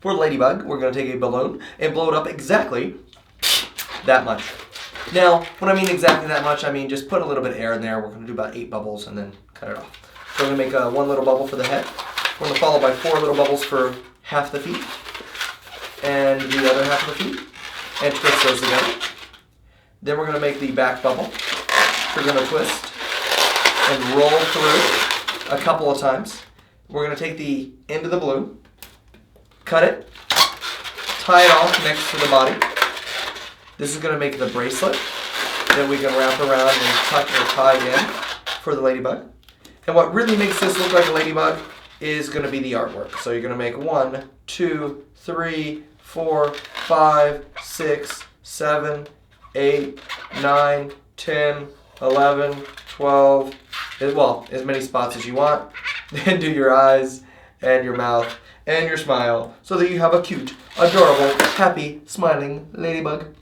For the ladybug, we're going to take a balloon and blow it up exactly that much. Now, when I mean exactly that much, I mean just put a little bit of air in there. We're going to do about 8 bubbles and then cut it off. So we're going to make one little bubble for the head. We're going to follow by 4 little bubbles for half the feet and the other half of the feet and twist those together. Then we're going to make the back bubble. We're going to twist and roll through a couple of times. We're going to take the end of the balloon, cut it, tie it off next to the body. This is going to make the bracelet that we can wrap around and tuck or tie in for the ladybug. And what really makes this look like a ladybug is going to be the artwork. So you're going to make 1, 2, 3, 4, 5, 6, 7, 8, 9, 10, 11, 12, well, as many spots as you want. Then do your eyes and your mouth and your smile so that you have a cute, adorable, happy, smiling ladybug.